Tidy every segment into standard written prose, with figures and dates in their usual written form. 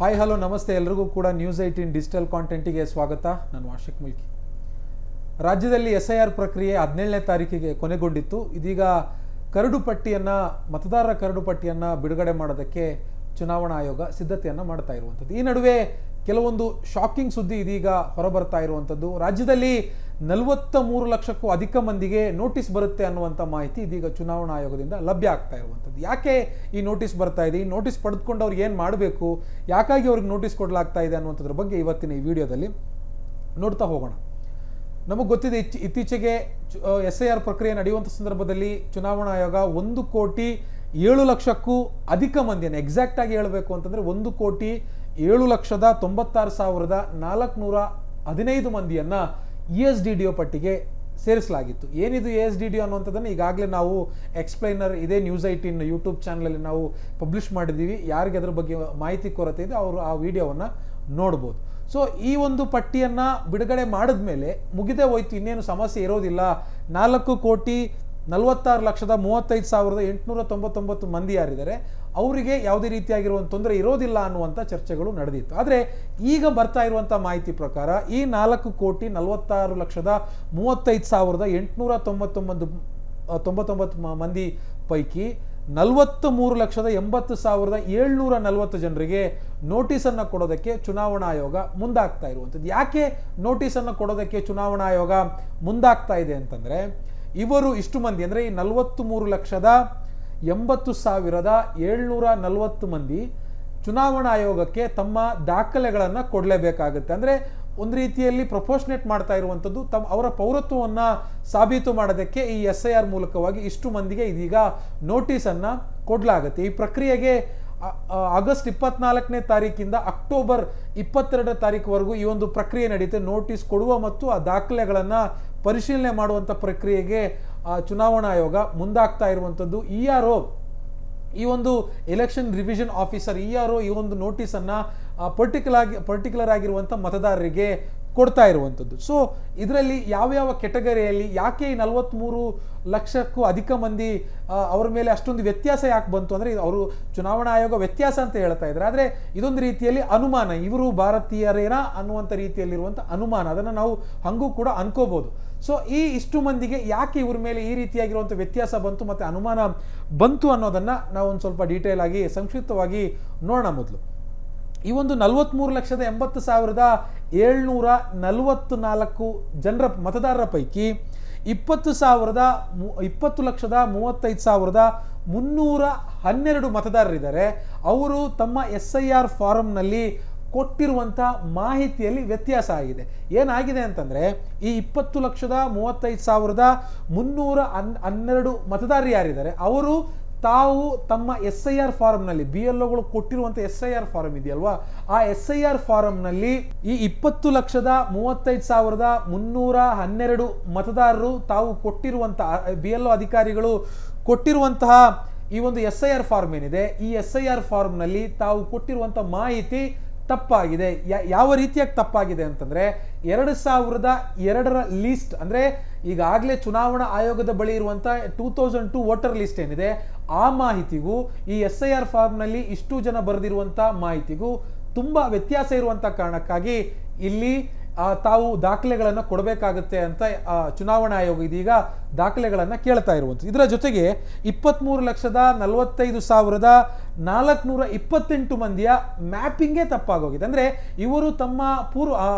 Hi hello ನಮಸ್ತೆ ಎಲ್ಲರಿಗೂ ಕೂಡ ನ್ಯೂಸ್18 ಡಿಜಿಟಲ್ ಕಾಂಟೆಂಟಿಗೆ ಸ್ವಾಗತ. ನಾನು ವಾಶಿಕ್ ಮುಲ್ಕಿ. ರಾಜ್ಯದಲ್ಲಿ SIR ಪ್ರಕ್ರಿಯೆ 17ನೇ ತಾರೀಕಿಗೆ ಕೊನೆಗೊಂಡಿತ್ತು. ಇದೀಗ ಮತದಾರರ ಕರಡು ಪಟ್ಟಿಯನ್ನು ಬಿಡುಗಡೆ ಮಾಡೋದಕ್ಕೆ ಚುನಾವಣಾ ಆಯೋಗ ಸಿದ್ಧತೆಯನ್ನು ಮಾಡ್ತಾ ಇರುವಂಥದ್ದು. ಈ ನಡುವೆ ಕೆಲವೊಂದು ಶಾಕಿಂಗ್ ಸುದ್ದಿ ಇದೀಗ ಹೊರಬರ್ತಾ ಇರುವಂಥದ್ದು. ರಾಜ್ಯದಲ್ಲಿ 43 ಲಕ್ಷಕ್ಕೂ ಅಧಿಕ ಮಂದಿಗೆ ನೋಟಿಸ್ ಬರುತ್ತೆ ಅನ್ನುವಂಥ ಮಾಹಿತಿ ಇದೀಗ ಚುನಾವಣಾ ಆಯೋಗದಿಂದ ಲಭ್ಯ ಆಗ್ತಾ ಇರುವಂಥದ್ದು. ಯಾಕೆ ಈ ನೋಟಿಸ್ ಬರ್ತಾ ಇದೆ, ಈ ನೋಟಿಸ್ ಪಡೆದುಕೊಂಡು ಅವ್ರಿಗೆ ಏನು ಮಾಡಬೇಕು, ಯಾಕಾಗಿ ಅವ್ರಿಗೆ ನೋಟಿಸ್ ಕೊಡಲಾಗ್ತಾ ಇದೆ ಅನ್ನುವಂಥದ್ರ ಬಗ್ಗೆ ಇವತ್ತಿನ ಈ ವಿಡಿಯೋದಲ್ಲಿ ನೋಡ್ತಾ ಹೋಗೋಣ. ನಮಗೆ ಗೊತ್ತಿದೆ, ಇತ್ತೀಚೆಗೆ SIR ಪ್ರಕ್ರಿಯೆ ನಡೆಯುವಂಥ ಸಂದರ್ಭದಲ್ಲಿ ಚುನಾವಣಾ ಆಯೋಗ 1,07,00,000ಕ್ಕೂ ಅಧಿಕ ಮಂದಿಯನ್ನು, ಎಕ್ಸಾಕ್ಟ್ ಆಗಿ ಹೇಳಬೇಕು ಅಂತಂದರೆ 1,07,96,415 ಮಂದಿಯನ್ನು ESDDO ಪಟ್ಟಿಗೆ ಸೇರಿಸಲಾಗಿತ್ತು. ಏನಿದು ESDDO ಅನ್ನುವಂಥದ್ದನ್ನು ಈಗಾಗಲೇ ನಾವು ಎಕ್ಸ್ಪ್ಲೈನರ್ ಇದೇ ನ್ಯೂಸ್18 ಯೂಟ್ಯೂಬ್ ಚಾನಲಲ್ಲಿ ನಾವು ಪಬ್ಲಿಷ್ ಮಾಡಿದ್ದೀವಿ. ಯಾರಿಗೆ ಅದ್ರ ಬಗ್ಗೆ ಮಾಹಿತಿ ಕೊರತೆ ಇದೆ ಅವರು ಆ ವಿಡಿಯೋವನ್ನು ನೋಡ್ಬೋದು. ಸೊ ಈ ಒಂದು ಪಟ್ಟಿಯನ್ನು ಬಿಡುಗಡೆ ಮಾಡಿದ ಮೇಲೆ ಮುಗಿದೇ ಹೋಯ್ತು, ಇನ್ನೇನು ಸಮಸ್ಯೆ ಇರೋದಿಲ್ಲ. 4,46,35,899 ಮಂದಿ ಯಾರಿದ್ದಾರೆ ಅವರಿಗೆ ಯಾವುದೇ ರೀತಿಯಾಗಿರುವಂಥ ತೊಂದರೆ ಇರೋದಿಲ್ಲ ಅನ್ನುವಂಥ ಚರ್ಚೆಗಳು ನಡೆದಿತ್ತು. ಆದರೆ ಈಗ ಬರ್ತಾ ಇರುವಂಥ ಮಾಹಿತಿ ಪ್ರಕಾರ ಈ 4,46,35,899 ಮಂದಿ ಪೈಕಿ 43,80,740 ಜನರಿಗೆ ನೋಟಿಸನ್ನು ಕೊಡೋದಕ್ಕೆ ಚುನಾವಣಾ ಆಯೋಗ ಮುಂದಾಗ್ತಾ ಇರುವಂಥದ್ದು. ಯಾಕೆ ನೋಟಿಸನ್ನು ಕೊಡೋದಕ್ಕೆ ಚುನಾವಣಾ ಆಯೋಗ ಮುಂದಾಗ್ತಾ ಇದೆ ಅಂತಂದರೆ, ಇವರು ಇಷ್ಟು ಮಂದಿ ಅಂದರೆ ಈ 43,80,740 ಮಂದಿ ಚುನಾವಣಾ ಆಯೋಗಕ್ಕೆ ತಮ್ಮ ದಾಖಲೆಗಳನ್ನು ಕೊಡಲೇಬೇಕಾಗುತ್ತೆ. ಅಂದರೆ ಒಂದು ರೀತಿಯಲ್ಲಿ ಪ್ರಪೋರ್ಷನೇಟ್ ಮಾಡ್ತಾ ಇರುವಂಥದ್ದು, ಅವರ ಪೌರತ್ವವನ್ನು ಸಾಬೀತು ಮಾಡೋದಕ್ಕೆ ಈ SIR ಮೂಲಕವಾಗಿ ಇಷ್ಟು ಮಂದಿಗೆ ಇದೀಗ ನೋಟಿಸನ್ನು ಕೊಡಲಾಗುತ್ತೆ. ಈ ಪ್ರಕ್ರಿಯೆಗೆ ಆಗಸ್ಟ್ 24ನೇ ತಾರೀಕಿಂದ ಅಕ್ಟೋಬರ್ 22ನೇ ತಾರೀಕುವರೆಗೂ ಈ ಒಂದು ಪ್ರಕ್ರಿಯೆ ನಡೆಯುತ್ತೆ. ನೋಟಿಸ್ ಕೊಡುವ ಮತ್ತು ಆ ದಾಖಲೆಗಳನ್ನು ಪರಿಶೀಲನೆ ಮಾಡುವಂಥ ಪ್ರಕ್ರಿಯೆಗೆ ಚುನಾವಣಾ ಆಯೋಗ ಮುಂದಾಗ್ತಾ ಇರುವಂಥದ್ದು. ERO, ಈ ಒಂದು ಎಲೆಕ್ಷನ್ ರಿವಿಷನ್ ಆಫೀಸರ್ ERO ಈ ಒಂದು ನೋಟಿಸನ್ನು ಪರ್ಟಿಕ್ಯುಲರ್ ಆಗಿರುವಂಥ ಮತದಾರರಿಗೆ ಕೊಡ್ತಾ ಇರುವಂಥದ್ದು. ಸೊ ಇದರಲ್ಲಿ ಯಾವ್ಯಾವ ಕೆಟಗರಿಯಲ್ಲಿ ಯಾಕೆ ಈ 43 ಲಕ್ಷಕ್ಕೂ ಅಧಿಕ ಮಂದಿ ಅವರ ಮೇಲೆ ಅಷ್ಟೊಂದು ವ್ಯತ್ಯಾಸ ಯಾಕೆ ಬಂತು ಅಂದರೆ, ಅವರು ಚುನಾವಣಾ ಆಯೋಗ ವ್ಯತ್ಯಾಸ ಅಂತ ಹೇಳ್ತಾ ಇದ್ದಾರೆ. ಆದರೆ ಇದೊಂದು ರೀತಿಯಲ್ಲಿ ಅನುಮಾನ, ಇವರು ಭಾರತೀಯರೇನಾ ಅನ್ನುವಂಥ ರೀತಿಯಲ್ಲಿರುವಂಥ ಅನುಮಾನ, ಅದನ್ನು ನಾವು ಹಂಗೂ ಕೂಡ ಅನ್ಕೋಬಹುದು. ಸೊ ಇಷ್ಟು ಮಂದಿಗೆ ಯಾಕೆ ಇವ್ರ ಮೇಲೆ ಈ ರೀತಿಯಾಗಿರುವಂಥ ವ್ಯತ್ಯಾಸ ಬಂತು ಮತ್ತು ಅನುಮಾನ ಬಂತು ಅನ್ನೋದನ್ನು ನಾವು ಒಂದು ಸ್ವಲ್ಪ ಡೀಟೇಲ್ ಆಗಿ ಸಂಕ್ಷಿಪ್ತವಾಗಿ ನೋಡೋಣ. ಮೊದಲು ಈ ಒಂದು 43,80,744 ಜನರ ಮತದಾರರ ಪೈಕಿ 20,35,312 ಮತದಾರರಿದ್ದಾರೆ. ಅವರು ತಮ್ಮ SIR ಫಾರಮ್ನಲ್ಲಿ ಕೊಟ್ಟಿರುವಂಥ ಮಾಹಿತಿಯಲ್ಲಿ ವ್ಯತ್ಯಾಸ ಆಗಿದೆ. ಏನಾಗಿದೆ ಅಂತಂದರೆ, ಈ 20,35,312 ಮತದಾರರು ಯಾರಿದ್ದಾರೆ ಅವರು ತಾವು ತಮ್ಮ SIR ಫಾರಮ್ನಲ್ಲಿ, BLOಗಳು ಕೊಟ್ಟಿರುವಂಥ SIR ಫಾರಮ್ ಇದೆಯಲ್ವಾ, ಆ SIR ಫಾರಮ್ನಲ್ಲಿ ಈ 20,35,312 ಮತದಾರರು ತಾವು ಕೊಟ್ಟಿರುವಂತಹ BLO ಅಧಿಕಾರಿಗಳು ಕೊಟ್ಟಿರುವಂತಹ ಈ ಒಂದು SIR ಫಾರ್ಮ್ ಏನಿದೆ, ಈ SIR ಫಾರ್ಮ್ನಲ್ಲಿ ತಾವು ಕೊಟ್ಟಿರುವಂಥ ಮಾಹಿತಿ ತಪ್ಪಾಗಿದೆ. ಯಾವ ರೀತಿಯಾಗಿ ತಪ್ಪಾಗಿದೆ ಅಂತಂದರೆ, 2002ರ ಲೀಸ್ಟ್, ಅಂದರೆ ಈಗಾಗಲೇ ಚುನಾವಣಾ ಆಯೋಗದ ಬಳಿ ಇರುವಂಥ 2002 ವೋಟರ್ ಲಿಸ್ಟ್ ಏನಿದೆ ಆ ಮಾಹಿತಿಗೂ ಈ SIR ಫಾರ್ಮ್ನಲ್ಲಿ ಇಷ್ಟು ಜನ ಬರೆದಿರುವಂಥ ಮಾಹಿತಿಗೂ ತುಂಬ ವ್ಯತ್ಯಾಸ ಇರುವಂಥ ಕಾರಣಕ್ಕಾಗಿ ಇಲ್ಲಿ ತಾವು ದಾಖಲೆಗಳನ್ನು ಕೊಡಬೇಕಾಗುತ್ತೆ ಅಂತ ಚುನಾವಣಾ ಆಯೋಗ ಇದೀಗ ದಾಖಲೆಗಳನ್ನು ಕೇಳ್ತಾ ಇರುವಂಥದ್ದು. ಇದರ ಜೊತೆಗೆ 23,40,428 ಮಂದಿಯ ಮ್ಯಾಪಿಂಗೇ ತಪ್ಪಾಗೋಗಿದೆ. ಅಂದರೆ ಇವರು ತಮ್ಮ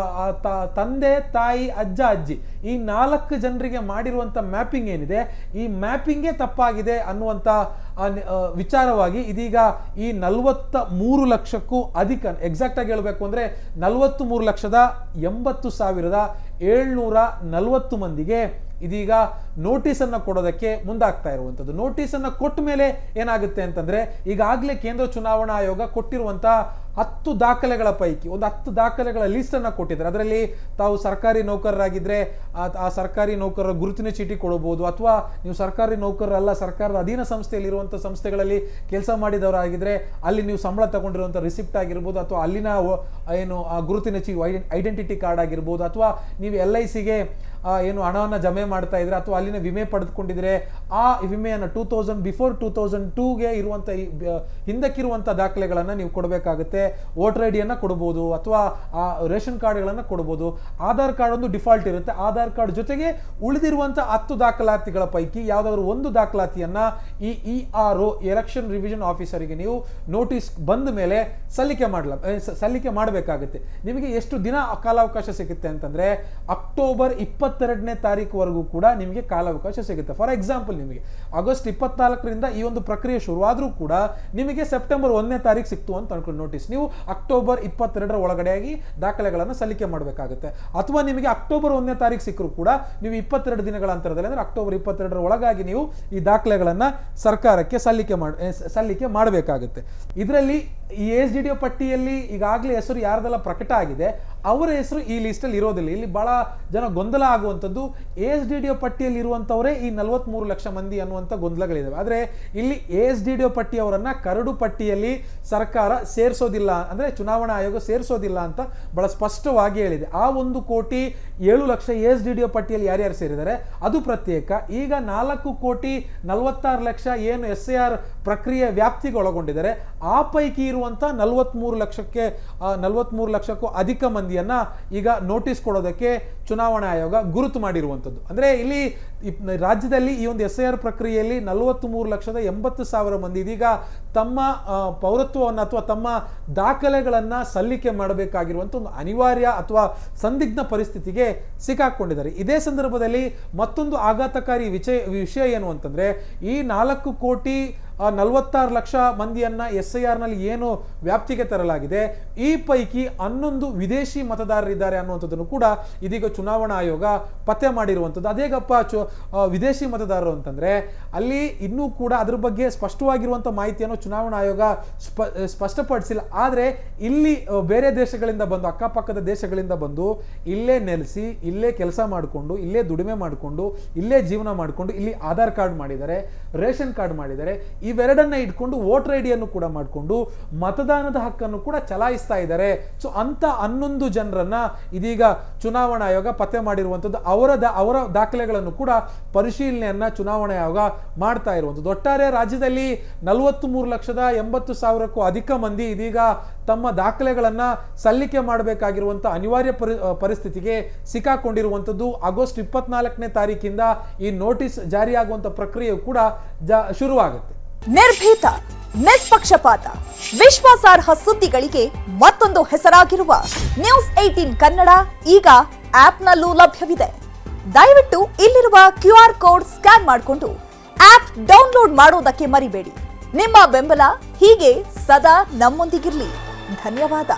ತಂದೆ ತಾಯಿ ಅಜ್ಜ ಅಜ್ಜಿ ಈ 4 ಜನರಿಗೆ ಮಾಡಿರುವಂಥ ಮ್ಯಾಪಿಂಗ್ ಏನಿದೆ, ಈ ಮ್ಯಾಪಿಂಗೇ ತಪ್ಪಾಗಿದೆ ಅನ್ನುವಂಥ ವಿಚಾರವಾಗಿ ಇದೀಗ ಈ 43 ಲಕ್ಷಕ್ಕೂ ಅಧಿಕ, ಎಕ್ಸಾಕ್ಟ್ ಆಗಿ ಹೇಳಬೇಕು ಅಂದರೆ 43,80,740 ಮಂದಿಗೆ ಇದೀಗ ನೋಟಿಸನ್ನು ಕೊಡೋದಕ್ಕೆ ಮುಂದಾಗ್ತಾ ಇರುವಂಥದ್ದು. ನೋಟಿಸನ್ನು ಕೊಟ್ಟ ಮೇಲೆ ಏನಾಗುತ್ತೆ ಅಂತಂದರೆ, ಈಗಾಗಲೇ ಕೇಂದ್ರ ಚುನಾವಣಾ ಆಯೋಗ ಕೊಟ್ಟಿರುವಂಥ 10 ದಾಖಲೆಗಳ ಪೈಕಿ ಒಂದು 10 ದಾಖಲೆಗಳ ಲೀಸ್ಟನ್ನು ಕೊಟ್ಟಿದ್ದಾರೆ. ಅದರಲ್ಲಿ ತಾವು ಸರ್ಕಾರಿ ನೌಕರರಾಗಿದ್ದರೆ ಆ ಸರ್ಕಾರಿ ನೌಕರರ ಗುರುತಿನ ಚೀಟಿ ಕೊಡಬಹುದು, ಅಥವಾ ನೀವು ಸರ್ಕಾರಿ ನೌಕರರಲ್ಲ, ಸರ್ಕಾರದ ಅಧೀನ ಸಂಸ್ಥೆಯಲ್ಲಿರುವಂಥ ಸಂಸ್ಥೆಗಳಲ್ಲಿ ಕೆಲಸ ಮಾಡಿದವರಾಗಿದ್ದರೆ ಅಲ್ಲಿ ನೀವು ಸಂಬಳ ತಗೊಂಡಿರುವಂಥ ರಿಸಿಪ್ಟ್ ಆಗಿರ್ಬೋದು, ಅಥವಾ ಅಲ್ಲಿನ ಏನು ಗುರುತಿನ ಐಡೆಂಟಿಟಿ ಕಾರ್ಡ್ ಆಗಿರ್ಬೋದು, ಅಥವಾ ನೀವು LICಗೆ ಏನು ಹಣವನ್ನು ಜಮೆ ಮಾಡ್ತಾ ಇದ್ರೆ ಅಥವಾ ಅಲ್ಲಿನ ವಿಮೆ ಪಡೆದುಕೊಂಡಿದ್ರೆ ಆ ವಿಮೆಯನ್ನು ಬಿಫೋರ್ 2002ಗೆ ಇರುವಂಥ ಹಿಂದಕ್ಕಿರುವಂಥ ದಾಖಲೆಗಳನ್ನು ನೀವು ಕೊಡಬೇಕಾಗುತ್ತೆ. ವೋಟರ್ ಐ ಡಿಯನ್ನು ಕೊಡ್ಬೋದು ಅಥವಾ ರೇಷನ್ ಕಾರ್ಡ್ಗಳನ್ನು ಕೊಡ್ಬೋದು. ಆಧಾರ್ ಕಾರ್ಡ್ ಒಂದು ಡಿಫಾಲ್ಟ್ ಇರುತ್ತೆ. ಆಧಾರ್ ಕಾರ್ಡ್ ಜೊತೆಗೆ ಉಳಿದಿರುವಂಥ 10 ದಾಖಲಾತಿಗಳ ಪೈಕಿ ಯಾವುದಾದ್ರೂ ಒಂದು ದಾಖಲಾತಿಯನ್ನು ಈ ERO ಎಲೆಕ್ಷನ್ ರಿವಿಷನ್ ಆಫೀಸರಿಗೆ ನೀವು ನೋಟಿಸ್ ಬಂದ ಮೇಲೆ ಸಲ್ಲಿಕೆ ಮಾಡಬೇಕಾಗುತ್ತೆ. ನಿಮಗೆ ಎಷ್ಟು ದಿನ ಕಾಲಾವಕಾಶ ಸಿಗುತ್ತೆ ಅಂತಂದರೆ ಅಕ್ಟೋಬರ್ 22ನೇ ತಾರೀಕುವರೆಗೂ ಕೂಡ ನಿಮಗೆ ಕಾಲಾವಕಾಶ ಸಿಗುತ್ತೆ. ಫಾರ್ ಎಕ್ಸಾಂಪಲ್, ನಿಮಗೆ ಆಗಸ್ಟ್ 24ರಿಂದ ಈ ಒಂದು ಪ್ರಕ್ರಿಯೆ ಶುರುವಾದರೂ ಕೂಡ ನಿಮಗೆ ಸೆಪ್ಟೆಂಬರ್ 1ನೇ ತಾರೀಕು ಸಿಕ್ತು ಅಂತ ಅನ್ಕೊಂಡು ನೋಟಿಸ್, ನೀವು ಅಕ್ಟೋಬರ್ 22ರ ಒಳಗಡೆಯಾಗಿ ದಾಖಲೆಗಳನ್ನು ಸಲ್ಲಿಕೆ ಮಾಡಬೇಕಾಗುತ್ತೆ. ಅಥವಾ ನಿಮಗೆ ಅಕ್ಟೋಬರ್ 1ನೇ ತಾರೀಕು ಸಿಕ್ಕರೂ ಕೂಡ ನೀವು 22 ದಿನಗಳ ಅಂತರದಲ್ಲಿ ಅಂದರೆ ಅಕ್ಟೋಬರ್ 22ರ ಒಳಗಾಗಿ ನೀವು ಈ ದಾಖಲೆಗಳನ್ನು ಸರ್ಕಾರಕ್ಕೆ ಸಲ್ಲಿಕೆ ಮಾಡಬೇಕಾಗುತ್ತೆ. ಇದರಲ್ಲಿ ಈ ASDDO ಪಟ್ಟಿಯಲ್ಲಿ ಈಗಾಗಲೇ ಹೆಸರು ಯಾರ್ದೆಲ್ಲ ಪ್ರಕಟ ಆಗಿದೆ ಅವರ ಹೆಸರು ಈ ಲಿಸ್ಟಲ್ಲಿ ಇರೋದಿಲ್ಲ. ಇಲ್ಲಿ ಬಹಳ ಜನ ಗೊಂದಲ ಆಗುವಂಥದ್ದು, ASDDO ಪಟ್ಟಿಯಲ್ಲಿ ಇರುವಂಥವರೇ ಈ 43 ಲಕ್ಷ ಮಂದಿ ಅನ್ನುವಂಥ ಗೊಂದಲಗಳಿದ್ದಾವೆ. ಆದರೆ ಇಲ್ಲಿ ASDDO ಪಟ್ಟಿಯವರನ್ನ ಕರಡು ಪಟ್ಟಿಯಲ್ಲಿ ಸರ್ಕಾರ ಸೇರಿಸೋದಿಲ್ಲ, ಅಂದರೆ ಚುನಾವಣಾ ಆಯೋಗ ಸೇರಿಸೋದಿಲ್ಲ ಅಂತ ಬಹಳ ಸ್ಪಷ್ಟವಾಗಿ ಹೇಳಿದೆ. ಆ 1,07,00,000 ASDDO ಪಟ್ಟಿಯಲ್ಲಿ ಯಾರ್ಯಾರು ಸೇರಿದ್ದಾರೆ ಅದು ಪ್ರತ್ಯೇಕ. ಈಗ 4,46,00,000 ಏನು SIR ಪ್ರಕ್ರಿಯೆ ವ್ಯಾಪ್ತಿಗೆ ಒಳಗೊಂಡಿದ್ದಾರೆ, ಆ ಪೈಕಿ ಇರುವಂಥ 43 ಲಕ್ಷಕ್ಕೂ ಅಧಿಕ ಮಂದಿಯನ್ನ ಈಗ ನೋಟಿಸ್ ಕೊಡೋದಕ್ಕೆ ಚುನಾವಣಾ ಆಯೋಗ ಗುರುತು ಮಾಡಿರುವಂಥದ್ದು. ಅಂದರೆ ಇಲ್ಲಿ ರಾಜ್ಯದಲ್ಲಿ ಈ ಒಂದು SIR ಪ್ರಕ್ರಿಯೆಯಲ್ಲಿ 43,80,000 ಮಂದಿ ಇದೀಗ ತಮ್ಮ ಪೌರತ್ವವನ್ನು ಅಥವಾ ತಮ್ಮ ದಾಖಲೆಗಳನ್ನು ಸಲ್ಲಿಕೆ ಮಾಡಬೇಕಾಗಿರುವಂಥ ಒಂದು ಅನಿವಾರ್ಯ ಅಥವಾ ಸಂದಿಗ್ಧ ಪರಿಸ್ಥಿತಿಗೆ ಸಿಕ್ಕಾಕೊಂಡಿದ್ದಾರೆ. ಇದೇ ಸಂದರ್ಭದಲ್ಲಿ ಮತ್ತೊಂದು ಆಘಾತಕಾರಿ ವಿಷಯ ಏನು ಅಂತಂದರೆ, ಈ 4,46,00,000 ಮಂದಿಯನ್ನ SIR ನಲ್ಲಿ ಏನು ವ್ಯಾಪ್ತಿಗೆ ತರಲಾಗಿದೆ, ಈ ಪೈಕಿ 11 ವಿದೇಶಿ ಮತದಾರರಿದ್ದಾರೆ ಅನ್ನುವಂಥದ್ದನ್ನು ಕೂಡ ಇದೀಗ ಚುನಾವಣಾ ಆಯೋಗ ಪತ್ತೆ ಮಾಡಿರುವಂಥದ್ದು. ಅದೇಗಪ್ಪ ವಿದೇಶಿ ಮತದಾರರು ಅಂತಂದ್ರೆ ಅಲ್ಲಿ ಇನ್ನೂ ಕೂಡ ಅದ್ರ ಬಗ್ಗೆ ಸ್ಪಷ್ಟವಾಗಿರುವಂಥ ಮಾಹಿತಿಯನ್ನು ಚುನಾವಣಾ ಆಯೋಗ ಸ್ಪಷ್ಟಪಡಿಸಿಲ್ಲ. ಆದರೆ ಇಲ್ಲಿ ಬೇರೆ ದೇಶಗಳಿಂದ ಬಂದು, ಅಕ್ಕಪಕ್ಕದ ದೇಶಗಳಿಂದ ಬಂದು ಇಲ್ಲೇ ನೆಲೆಸಿ, ಇಲ್ಲೇ ಕೆಲಸ ಮಾಡಿಕೊಂಡು, ಇಲ್ಲೇ ದುಡಿಮೆ ಮಾಡಿಕೊಂಡು, ಇಲ್ಲೇ ಜೀವನ ಮಾಡಿಕೊಂಡು, ಇಲ್ಲಿ ಆಧಾರ್ ಕಾರ್ಡ್ ಮಾಡಿದ್ದಾರೆ, ರೇಷನ್ ಕಾರ್ಡ್ ಮಾಡಿದ್ದಾರೆ, ಇವೆರಡನ್ನ ಇಟ್ಕೊಂಡು ವೋಟರ್ ಐ ಡಿಯನ್ನು ಕೂಡ ಮಾಡಿಕೊಂಡು ಮತದಾನದ ಹಕ್ಕನ್ನು ಕೂಡ ಚಲಾಯಿಸ್ತಾ ಇದ್ದಾರೆ. ಸೊ ಅಂತ 11 ಜನರನ್ನ ಇದೀಗ ಚುನಾವಣಾ ಆಯೋಗ ಪತ್ತೆ ಮಾಡಿರುವಂಥದ್ದು. ಅವರ ದಾಖಲೆಗಳನ್ನು ಕೂಡ ಪರಿಶೀಲನೆಯನ್ನ ಚುನಾವಣಾ ಆಯೋಗ ಮಾಡ್ತಾ ಇರುವಂಥದ್ದು. ಒಟ್ಟಾರೆ ರಾಜ್ಯದಲ್ಲಿ 43,80,000ಕ್ಕೂ ಅಧಿಕ ಮಂದಿ ಇದೀಗ ತಮ್ಮ ದಾಖಲೆಗಳನ್ನ ಸಲ್ಲಿಕೆ ಮಾಡಬೇಕಾಗಿರುವಂಥ ಅನಿವಾರ್ಯ ಪರಿಸ್ಥಿತಿಗೆ ಸಿಕ್ಕಾಕೊಂಡಿರುವಂಥದ್ದು. ಆಗಸ್ಟ್ 24ನೇ ತಾರೀಕಿಂದ ಈ ನೋಟಿಸ್ ಜಾರಿಯಾಗುವಂಥ ಪ್ರಕ್ರಿಯೆಯು ಕೂಡ ಶುರುವಾಗುತ್ತೆ. ನಿರ್ಭೀತ, ನಿಷ್ಪಕ್ಷಪಾತ, ವಿಶ್ವಾಸಾರ್ಹ ಸುದ್ದಿಗಳಿಗೆ ಮತ್ತೊಂದು ಹೆಸರಾಗಿರುವ ನ್ಯೂಸ್ 18 ಕನ್ನಡ ಈಗ ಆಪ್ನಲ್ಲೂ ಲಭ್ಯವಿದೆ. ದಯವಿಟ್ಟು ಇಲ್ಲಿರುವ QR ಕೋಡ್ ಸ್ಕ್ಯಾನ್ ಮಾಡಿಕೊಂಡು ಆಪ್ ಡೌನ್ಲೋಡ್ ಮಾಡೋದಕ್ಕೆ ಮರಿಬೇಡಿ. ನಿಮ್ಮ ಬೆಂಬಲ ಹೀಗೆ ಸದಾ ನಮ್ಮೊಂದಿಗಿರಲಿ. ಧನ್ಯವಾದ.